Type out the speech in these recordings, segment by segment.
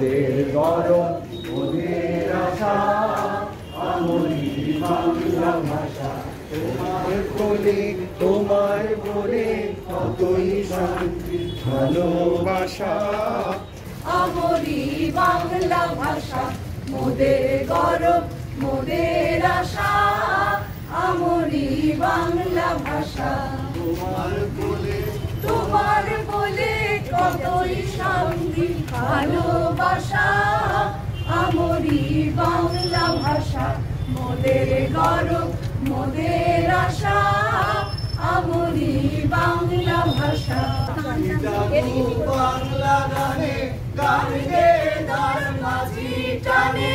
মোদের গরম মোদের আশা আমরি বাংলা ভাষা। তোমার বলে কতই শান্তি ভালোবাসা আমরি বাংলা ভাষা মোদের গরব মোদের আশা আমরি বাংলা ভাষা। তোমার বলে কতই শান্তি ভালোবাসা আমরি বাংলা ভাষা মোদের গরব মোদের আশা আমরি বাংলা ভাষা। বাংলা গানে গান গে দার মাঝি টানে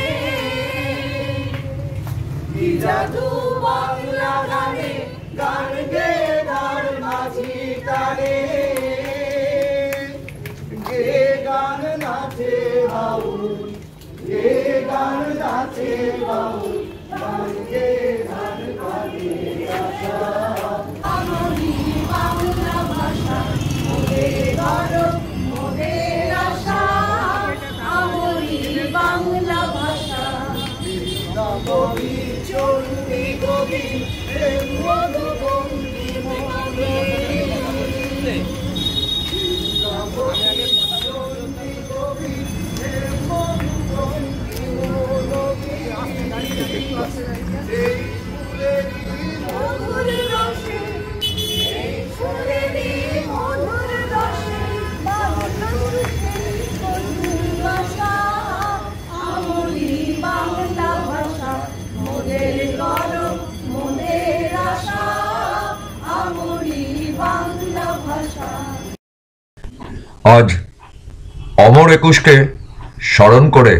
জাদু বাংলা গানে গান গে দার মাঝি টানে গে গান নাচে বাউল গে গান নাচে বাউল গান গে গান গানে আশা আমরি বাংলা ভাষা মোদের গরব মোদের আশা আমরি বাংলা ভাষা। কবি চন্ডী কবি মধুবন্দী মনে মধুর রসে এই ফুলেরই মধুর রসে ভাষা আমরি বাংলা ভাষা মোদের গরব মোদের আশা আমরি বাংলা ভাষা। আজ অমর একুশকে স্মরণ করে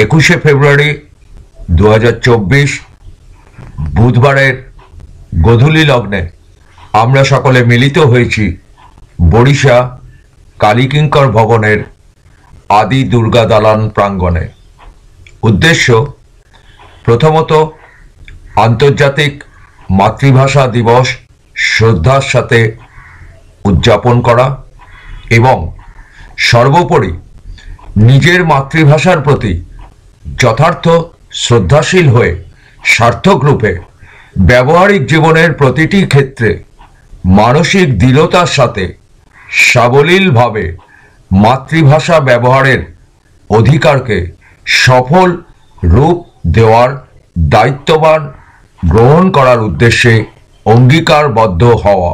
21শে ফেব্রুয়ারি 2024 বুধবারের গোধূলি লগ্নে আমরা সকলে মিলিত হয়েছি বরিশা কালীকিঙ্কর ভবনের আদি দুর্গা দালান প্রাঙ্গণে। উদ্দেশ্য প্রথমত আন্তর্জাতিক মাতৃভাষা দিবস শ্রদ্ধার সাথে উদযাপন করা এবং সর্বোপরি নিজের মাতৃভাষার প্রতি যথার্থ শ্রদ্ধাশীল হয়ে সার্থক রূপে ব্যবহারিক জীবনের প্রতিটি ক্ষেত্রে মানসিক দৃঢ়তার সাথে সাবলীলভাবে মাতৃভাষা ব্যবহারের অধিকারকে সফল রূপ দেওয়ার দায়িত্ববান গ্রহণ করার উদ্দেশ্যে অঙ্গীকারবদ্ধ হওয়া।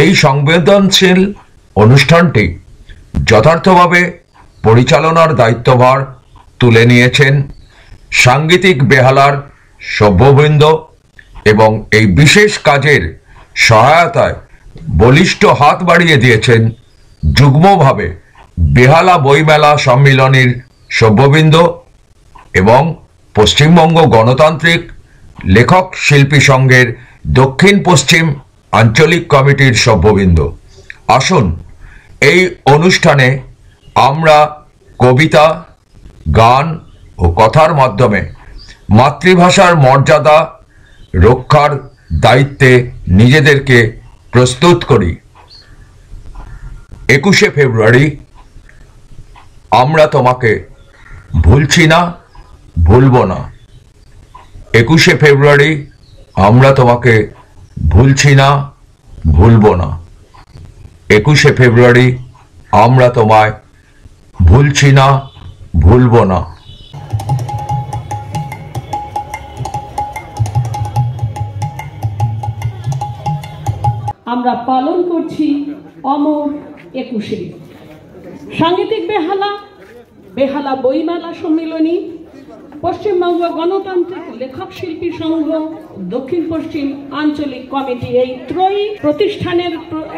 এই সংবেদনশীল অনুষ্ঠানটি যথার্থভাবে পরিচালনার দায়িত্বভার তুলে নিয়েছেন সাংগীতিক বেহালার সভ্যবৃন্দ এবং এই বিশেষ কাজের সহায়তায় বলিষ্ঠ হাত বাড়িয়ে দিয়েছেন যুগ্মভাবে বেহালা বইমেলা সম্মিলনীর সভ্যবৃন্দ এবং পশ্চিমবঙ্গ গণতান্ত্রিক লেখক শিল্পী সংঘের দক্ষিণ পশ্চিম আঞ্চলিক কমিটির সভ্যবৃন্দ। আসুন এই অনুষ্ঠানে আমরা কবিতা গান ও কথার মাধ্যমে মাতৃভাষার মর্যাদা রক্ষার দায়িত্বে নিজেদেরকে প্রস্তুত করি। 21শে ফেব্রুয়ারি আমরা তোমাকে ভুলছি না ভুলব না। 21শে ফেব্রুয়ারি আমরা তোমাকে ভুলছি না ভুলব না। 21শে ফেব্রুয়ারি আমরা তোমায় ভুলছি না ভুলব না। আমরা পালন করছি অমর একুশে। সাংগীতিক বেহালা বেহালা বইমেলা সম্মিলনী, পশ্চিমবঙ্গ গণতান্ত্রিক লেখক শিল্পী সংঘ, দক্ষিণ পশ্চিম আঞ্চলিক কমিটি, এই ত্রয়ী প্রতিষ্ঠানের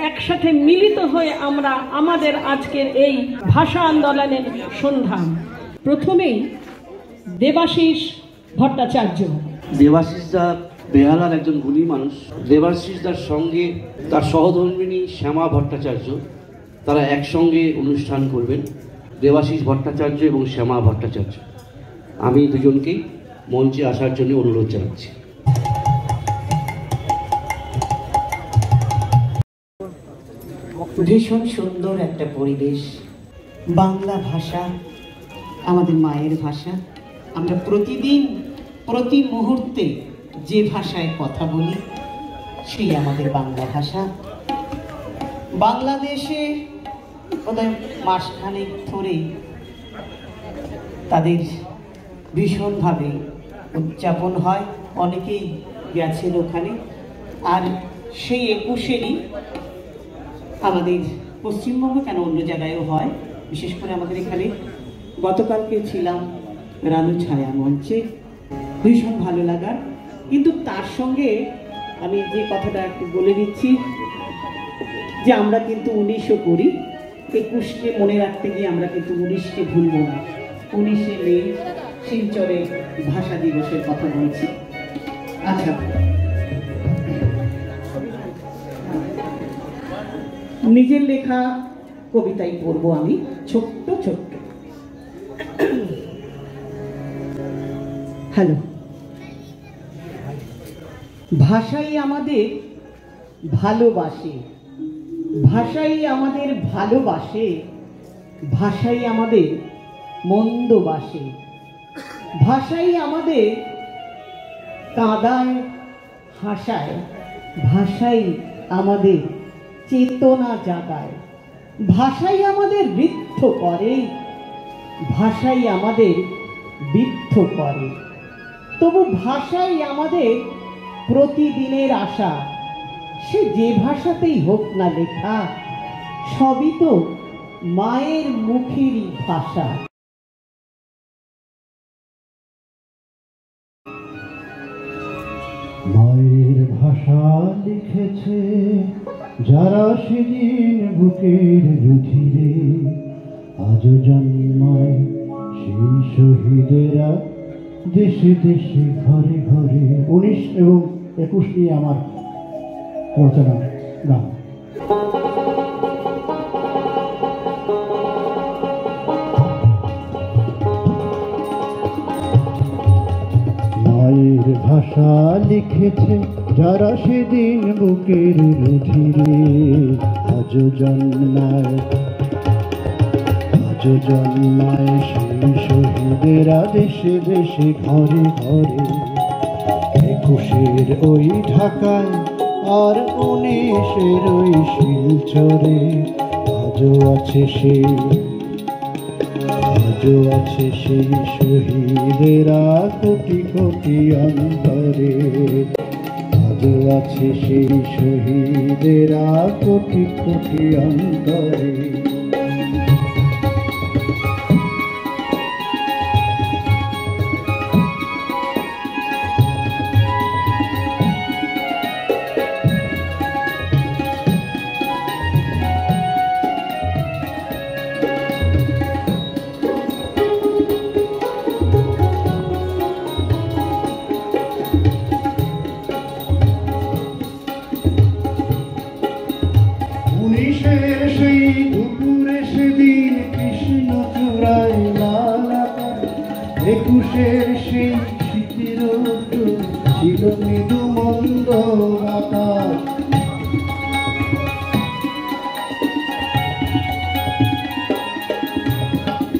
একসাথে মিলিত হয়ে আমরা আমাদের আজকের এই ভাষা আন্দোলনের সন্ধান। প্রথমেই দেবাশিস ভট্টাচার্য। দেবাশিস দা বেহালার একজন গুণী মানুষ। দেবাশিস দার সঙ্গে তার সহধর্মিণী শ্যামা ভট্টাচার্য, তারা একসঙ্গে অনুষ্ঠান করবেন। দেবাশিস ভট্টাচার্য এবং শ্যামা ভট্টাচার্য, আমি দুজনকেই মঞ্চে আসার জন্য অনুরোধ জানাচ্ছি। ভীষণ সুন্দর একটা পরিবেশ, বাংলা ভাষা আমাদের মায়ের ভাষা। আমরা প্রতিদিন প্রতি মুহূর্তে যে ভাষায় কথা বলি সেই আমাদের বাংলা ভাষা। বাংলাদেশে বোধহয় মাসখানেক ধরে তাদের ভীষণভাবে উদযাপন হয়, অনেকেই গেছেন ওখানে। আর সেই 21-এরই আমাদের পশ্চিমবঙ্গ কেন অন্য জায়গায়ও হয়, বিশেষ করে আমাদের এখানে গতকালকে ছিলাম রানু ছায়া মঞ্চে, ভীষণ ভালো লাগার। কিন্তু তার সঙ্গে আমি যে কথাটা একটু বলে দিচ্ছি যে আমরা কিন্তু 19ও করি, 21কে মনে রাখতে গিয়ে আমরা কিন্তু 19কে ভুলব না। 19শে মে শিলচরে ভাষা দিবসের কথা বলছি। আচ্ছা, নিজের লেখা কবিতাই পড়বো আমি, ছোট্ট ছোট্ট। হ্যালো, ভাষাই আমাদের ভালোবাসে, ভাষাই আমাদের ভালোবাসে, ভাষাই আমাদের মন্দবাসে, ভাষাই আমাদের কাঁদায় হাসায়, ভাষাই আমাদের চেতনা জাগায়, ভাষাই আমাদের ঋদ্ধ করে, ভাষাই আমাদের বিদ্ধ করে। তবু ভাষাই আমাদের প্রতিদিনের আশা। সে যে ভাষাতেই হোক না লেখা, সবই তো মায়ের মুখেরই ভাষা। মায়ের ভাষা লিখেছে যারা সেদিন বুকের রুধিরে, আজও জন্মায় সেই শহীদেরা দেশে দেশে ঘরে ঘরে। 19 এবং 21 নিয়ে আমার রচনা গান। মায়ের ভাষা লিখেছে যারা সেদিন বুকের রুধিরে, আজও জন্মায় সেই শহীদেরা দেশে দেশে ঘরে ঘরে। 21-এর ওই ঢাকায় আর 19-এর ওই শিলচরে, আজও আছে সেই শহীদেরা কোটি কোটি অন্তরে, আজও আছে সেই শহীদেরা কোটি কোটি অন্তরে। সেই দুপুরে সেদিন কৃষ্ণ চূড়ায় লাল আকাশ, 21-এর সেই শীতের ছিল মৃদু মন্দ বাতাস।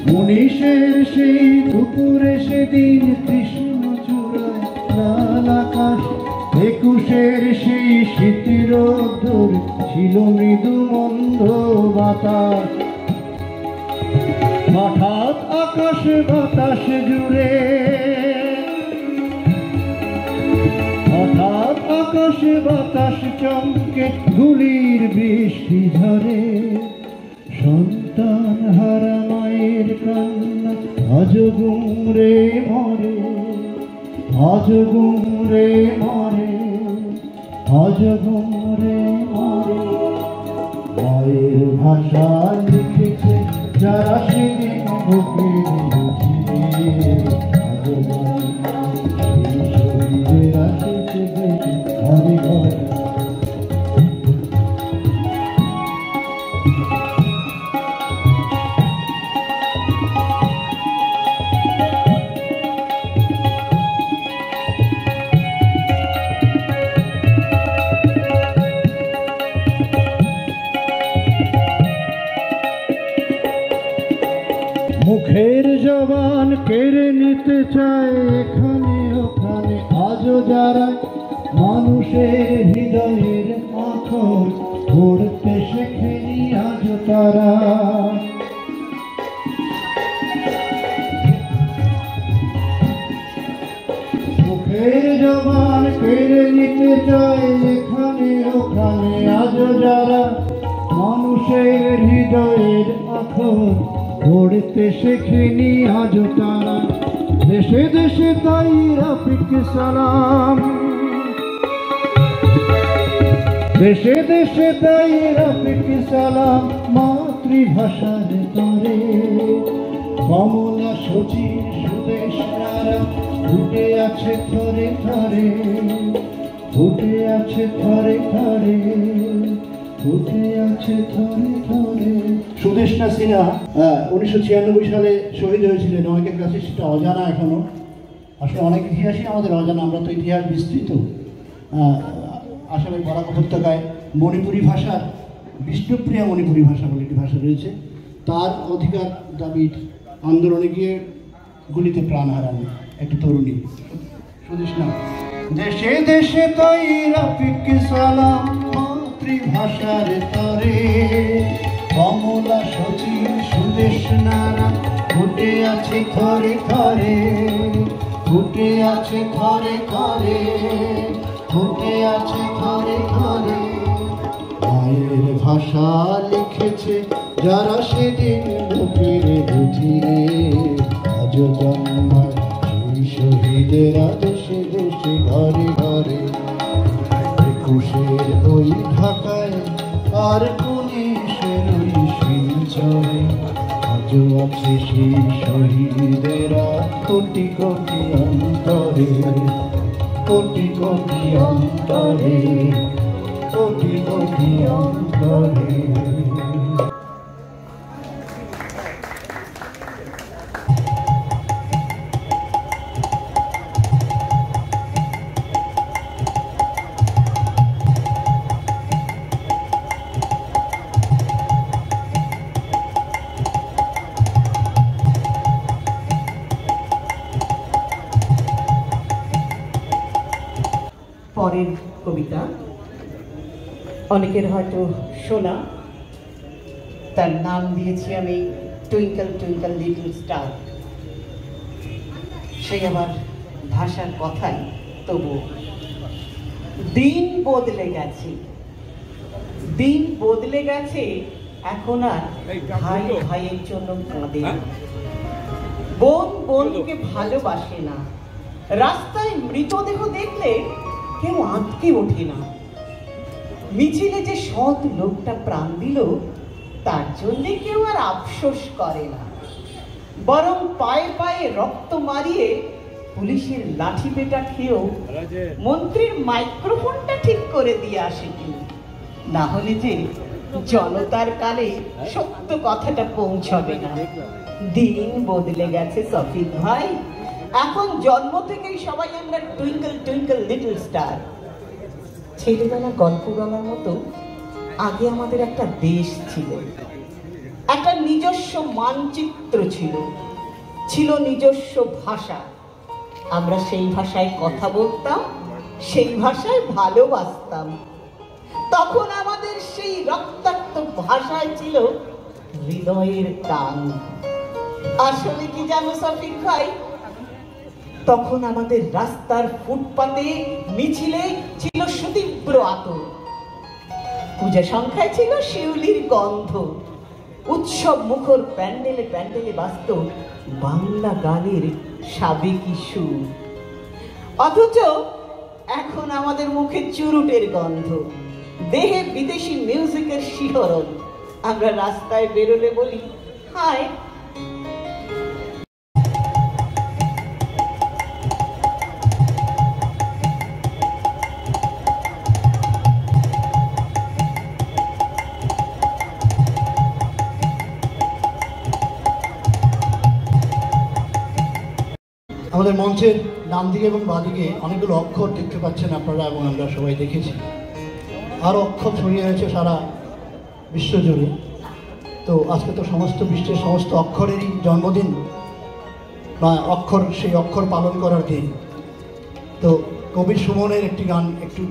19-এর সেই দুপুরে সেদিন কৃষ্ণ চূড়ায় লাল আকাশ, 21-এর সেই শীতের ছিল মৃদু মন্দ বাতাস। হঠাৎ আকাশ বাতাস জুড়ে, হঠাৎ আকাশ বাতাস চমকে গুলির বৃষ্টি ঝরে। সন্তান হারা মায়ের কান্না আজও গুমরে মরে, আজও গুমরে মরে, আজও গুমরে মরে। মায়ের ভাষা লিখেছে যারা সেদিন বুকের রুধিরে, আজও সেই শহীদেরা দেশে দেশে ঘরে ঘরে। সুখের জবান কেড়ে নিতে চায় এখানে ওখানে, আজও যারা মানুষের হৃদয়ের আখর পড়তে শেখেনি আজও তারা। সুখের জবান কেড়ে নিতে চায় এখানে ওখানে, আজও যারা মানুষের হৃদয়ের আখর পড়তে শেখেনি আজও তারা। দেশে দেশে তাই রাফিক সালাম, দেশে দেশে তাই রাফিক সালাম মাতৃভাষার তরে। কমলা সচিন সুদেশ নারা ফুটে আছে থরে থরে, ফুটে আছে থরে থরে, ফুটে আছে থরে থরে। সুদেষ্ণা সিনহা 1996 সালে শহীদ হয়েছিলেন, অনেকের কাছে সেটা অজানা এখনো। আসলে অনেক ইতিহাসই আমাদের অজানা, আমরা তো ইতিহাস বিস্তৃত। আসলে বরাক উপত্যকায় মণিপুরী ভাষার, বিষ্ণুপ্রিয়া মণিপুরী ভাষা বলে একটি ভাষা রয়েছে, তার অধিকার দাবির আন্দোলনে গিয়ে গুলিতে প্রাণ হারান একটি তরুণী সুদেষ্ণা। দেশে দেশে তাই রাফিক সালাম মাতৃভাষার তরে। কমলা সচিন সুদেশ নারা ফুটে আছে থরে থরে, ফুটে আছে থরে থরে, ফুটে আছে থরে থরে। মায়ের ভাষা লিখেছে যারা সেদিন বুকের বুঝিয়ে, আজও জন্মায় সেই শহীদেরা দেশে দেশে ঘরে ঘরে। 21 ওই ঢাকায় আর 19 ওই শিলচরে, আজও আছে সেই শহীদেরা কোটি কোটি অন্তরে, কোটি কোটি অন্তরে, কোটি কোটি অন্তরে। পরের কবিতা অনেকের হয়তো শোনা, তার নাম দিয়েছি আমি টুইঙ্কল টুইঙ্কল লিটল স্টার। সেই আমার ভাষার কথাই, তবু দিন বদলে গেছে, দিন বদলে গেছে, এখন আর ভাই ভাইয়ের জন্য কাঁদে না, বোন বোনকে ভালোবাসে না, রাস্তায় মৃতদেহ দেখলে কেউ আঁতকে ওঠে না, মিছিলে যে সৎ লোকটা প্রাণ দিল তার জন্যে কেউ আর আফসোস করে না, বরং পায়ে পায়ে রক্ত মারিয়ে পুলিশের লাঠি পেটা খেয়েও মন্ত্রীর মাইক্রোফোনটা ঠিক করে দিয়ে আসে কেউ, না হলে যে জনতার কানে সত্য কথাটা পৌঁছবে না। দিন বদলে গেছে সফিক ভাই, এখন জন্ম থেকেই সবাই আমরা টুইঙ্কল টুইঙ্কল লিটল স্টার। ছেলেবেলা গল্প বলার মতো আগে আমাদের একটা দেশ ছিল, একটা নিজস্ব মানচিত্র ছিল, ছিল নিজস্ব ভাষা। আমরা সেই ভাষায় কথা বলতাম, সেই ভাষায় ভালোবাসতাম। তখন আমাদের সেই রক্তাক্ত ভাষায় ছিল হৃদয়ের টান। আসলে কি জানো সফিক ভাই, তখন আমাদের রাস্তার ফুটপাতে মিছিলে ছিল সুতীব্র আতর, পূজা সংখ্যায় ছিল শিউলির গন্ধ, উৎসব মুখর প্যান্ডেলে প্যান্ডেলে বাজত বাংলা গানের সাবেকি সুর। অথচ এখন আমাদের মুখে চুরুটের গন্ধ, দেহে বিদেশি মিউজিকের শিহরণ। আমরা রাস্তায় বেরোলে বলি হাই। আমাদের মঞ্চের ডান দিকে এবং বাঁদিকে অনেকগুলো অক্ষর দেখতে পাচ্ছেন আপনারা এবং আমরা সবাই দেখেছি, আরও অক্ষর ছড়িয়ে রয়েছে সারা বিশ্বজুড়ে। তো আজকে তো সমস্ত বিশ্বের সমস্ত অক্ষরেরই জন্মদিন বা সেই অক্ষর পালন করার দিন। তো কবি সুমনের একটি গান একটু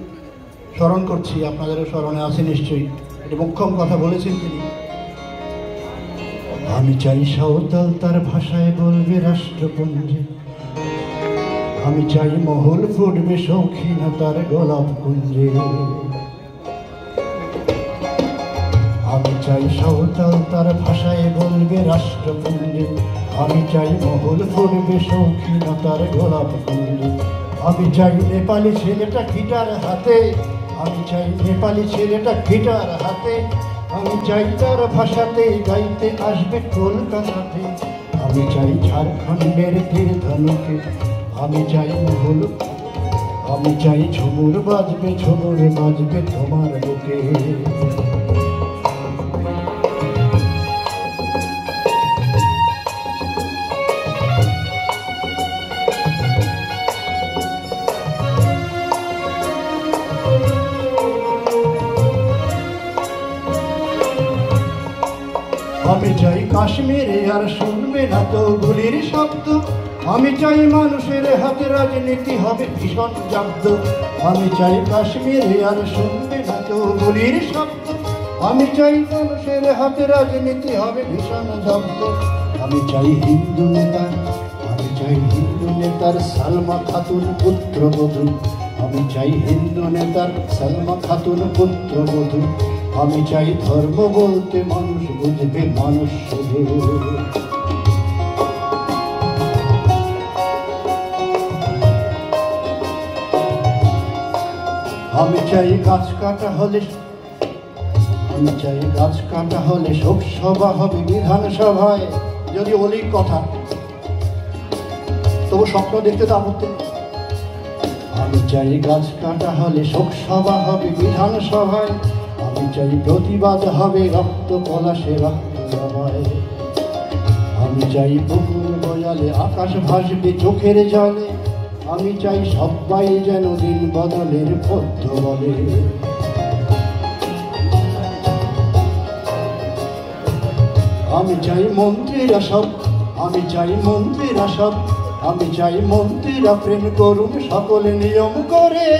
স্মরণ করছি, আপনাদেরও স্মরণে আছে নিশ্চয়ই। এটি মোক্ষম কথা বলেছেন তিনি। আমি চাই সাঁওতাল তার ভাষায় বলবে রাষ্ট্রপুঞ্জে, আমি চাই মহল ফুটবে শৌখিনতার গোলাপ কুঞ্জে। আমি চাই সাঁওতাল তার ভাষায় বলবে রাষ্ট্রপুঞ্জে, আমি চাই মহল ফুটবে শৌখিনতার গোলাপ কুঞ্জে। আমি চাই নেপালি ছেলেটা গিটার হাতে, আমি চাই নেপালি ছেলেটা গিটার হাতে, আমি চাই তার ভাষাতে গাইতে আসবে কলকাতাতে। আমি চাই ঝাড়খণ্ডের তীর ধনুকে, আমি চাই মহল, আমি চাই ঝুমুর বাজবে তোমার বুকে। আমি চাই কাশ্মীরে আর শুনবে না তো গুলির শব্দ, আমি চাই মানুষের হাতে রাজনীতি হবে ভীষণ জব্দ। আমি চাই কাশ্মীরে আর শুনবে না তো গুলির শব্দ, আমি চাই মানুষের হাতে রাজনীতি হবে ভীষণ জব্দ। আমি চাই হিন্দু নেতা, আমি চাই হিন্দু নেতার সালমা খাতুন পুত্রবধূ, আমি চাই হিন্দু নেতার সালমা খাতুন পুত্রবধূ। আমি চাই ধর্ম বলতে মানুষ বুঝবে মানুষ শুধু। আমি চাই গাছ কাটা হলে, আমি চাই গাছ কাটা হলে শোক সভা হবে বিধানসভায়। যদি বলি কথা তবু স্বপ্ন দেখতে তো আপত্তি। আমি চাই গাছ কাটা হলে শোক সভা হবে বিধানসভায়, আমি চাই প্রতিবাদ হবে রক্ত পলাশে রক্ত জমায়। আমি চাই পুকুর বয়ালে আকাশ ভাসবে চোখের জলে, আমি চাই সবাই যেন দিন বদলের পথ বলে। আমি চাই মন্ত্রীরা সব, আমি চাই মন্ত্রীরা সব, আমি চাই মন্ত্রীরা প্রেম করুন সকলে নিয়ম করে।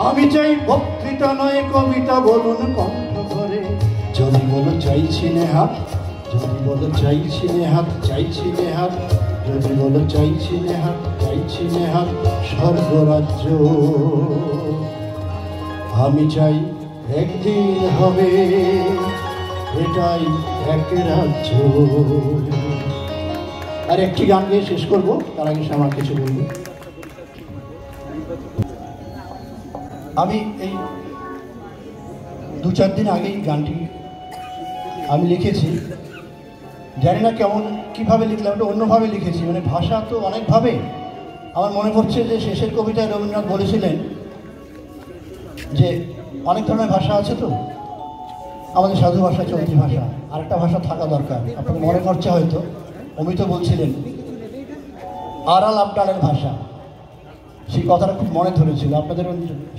আমি চাই বক্তৃতা নয় কবিতা বলুন কণ্ঠ করে। যদি বলো চাইছি নেহাত, যদি বলো চাইছি নেহাত, চাইছি নেহাত, যদি বলো চাইছি নেহাত, চাইছি নেহাত স্বর্গরাজ্য। আমি চাই একদিন হবে এটাই এক রাজ্য। আর একটি গান গিয়ে শেষ করবো, তার আগে আমার কিছু বলবো। আমি এই 2-4 দিন আগেই গানটি আমি লিখেছি, জানি না কেমন কীভাবে লিখলাম, এটা অন্যভাবে লিখেছি। মানে ভাষা তো অনেকভাবে। আমার মনে পড়ছে যে শেষের কবিতায় রবীন্দ্রনাথ বলেছিলেন যে অনেক ধরনের ভাষা আছে, তো আমাদের সাধু ভাষা, চলতি ভাষা, আরেকটা ভাষা থাকা দরকার। আপনাদের মনে পড়ছে হয়তো অমিত বলছিলেন আড়াল আবডালের ভাষা, সেই কথাটা খুব মনে ধরেছিল। আপনাদের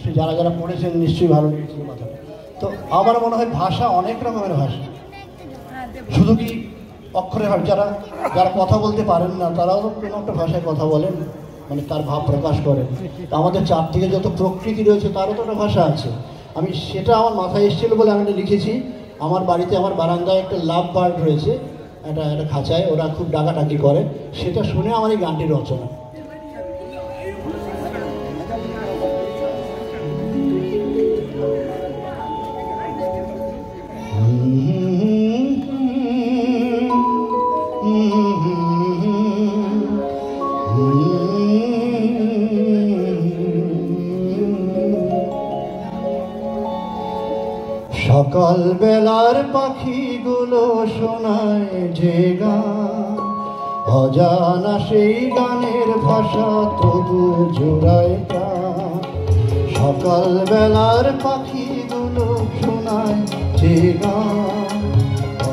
সে যারা যারা পড়েছেন নিশ্চয়ই ভালো লেগেছিল কথাটা। তো আমার মনে হয় ভাষা অনেক রকমের ভাষা, শুধু কি অক্ষরে ভাষা। যারা যারা কথা বলতে পারেন না তারাও কোনো একটা ভাষায় কথা বলেন, মানে তার ভাব প্রকাশ করেন। আমাদের চারদিকে যত প্রকৃতি রয়েছে তারও তো একটা ভাষা আছে। আমি সেটা আমার মাথায় এসেছিলো বলে আমি লিখেছি। আমার বাড়িতে আমার বারান্দায় একটা লাভ বার্ড রয়েছে, একটা খাঁচায়, ওরা খুব ডাকাডাকি করে, সেটা শুনে আমার এই গানটির রচনা। সকাল বেলার পাখিগুলো শোনায় যে গান, অজানা সেই গানের ভাষা তবু জোড়ায় টান। সকাল বেলার পাখিগুলো শোনায় যে গান,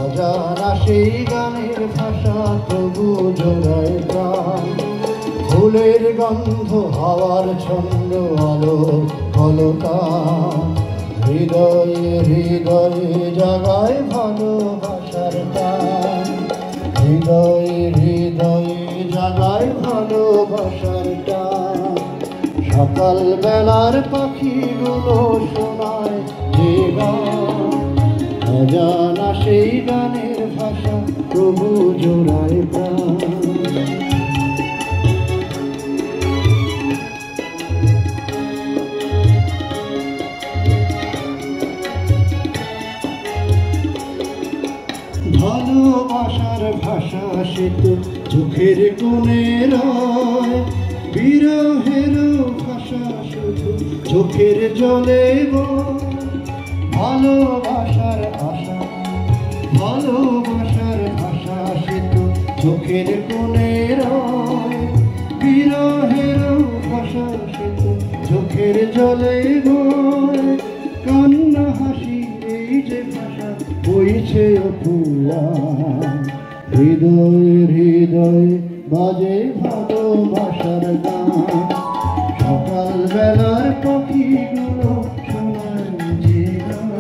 অজানা সেই গানের ভাষা তবু জোড়ায় টান। ফুলের গন্ধ, হাওয়ার ছন্দ, আলো কলকান, হৃদয়ে হৃদয়ে জাগায় ভালোবাসার টান, হৃদয়ে হৃদয়ে জাগায় ভালোবাসার টান। সকাল বেলার পাখিগুলো শোনায় যে গান, অজানা সেই গানের ভাষা প্রভু জোড়ায় প্রাণ। ভালোবাসার ভাষা সে তো চোখের কোণে রয়, বিরহের ভাষা শুধু চোখের জলে বয়। ভালোবাসার ভাষা, ভালোবাসার ভাষা সে তো চোখের কোণে রয়, বিরহের ভাষা সে তো চোখের জলে বয়। কান্না হাসি এই যে ভাষা বইছে অপুয়া, হৃদয়ে হৃদয়ে বাজে ভালোবাসার গান। সকাল বেলার পাখিগুলো শোনায় যে গান,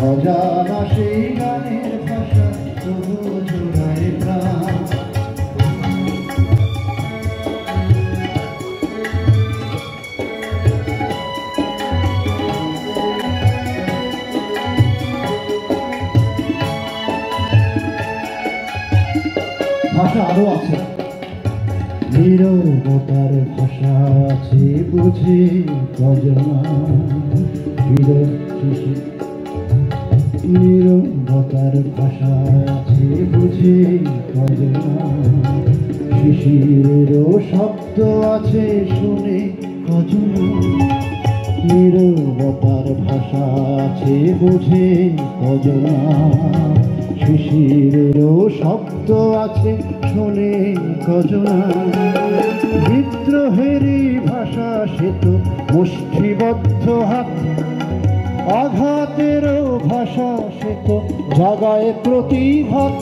অজানা সেই গানের ভাষা তবু জোড়ায় প্রাণ। ভাষা আরো আছে, নীরবতার ভাষা আছে বুঝে কজনা, নীরবতার ভাষা আছে বুঝে কজনা। শিশিরেরও শব্দ আছে শুনে কজনা, নীরবতার ভাষা আছে বুঝে কজনা। শিশিরেরও শব্দ আছে শোনে কজনা। বিদ্রোহেরই ভাষা সে তো মুষ্টিবদ্ধ হাত, আঘাতেরও ভাষা সে তো জাগায় প্রতিঘাত।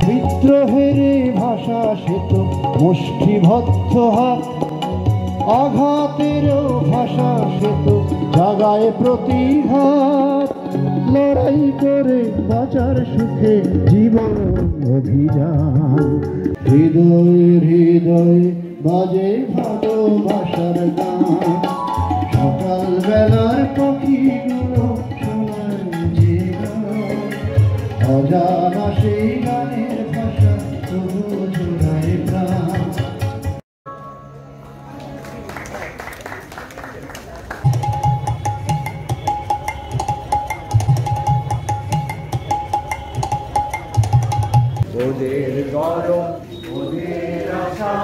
বিদ্রোহেরই ভাষা সে তো মুষ্টিবদ্ধ হাত, আঘাতেরও ভাষা সে তো জাগায় প্রতিঘাত। লড়াই করে বাঁচার সুখে জীবন অভিযান, হৃদয়ে হৃদয়ে বাজে ভালোবাসার গান। সকাল বেলার পাখিগুলো শোনায় যে গান, অজানা সেই গানের ভাষা তবু জোড়ায় প্রাণ। ওদের গরম ওদের আশা,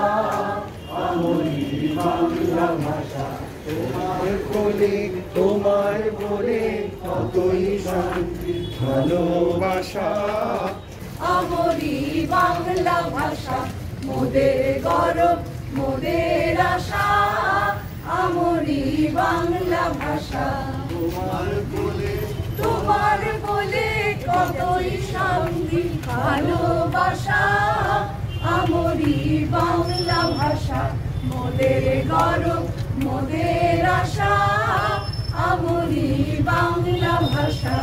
আমরি বাংলা ভাষা। তোমার বলে তোমার বলে কতই শান্তি ভালোবাসা। আমরি বাংলা ভাষা, মোদের গরব মোদের আশা। আমরি বাংলা ভাষা, তোমার বলে কতই শান্তি ভালোবাসা। আমরি বাংলা ভাষা, মোদের গরব মোদের আশা। আমরি বাংলা ভাষা।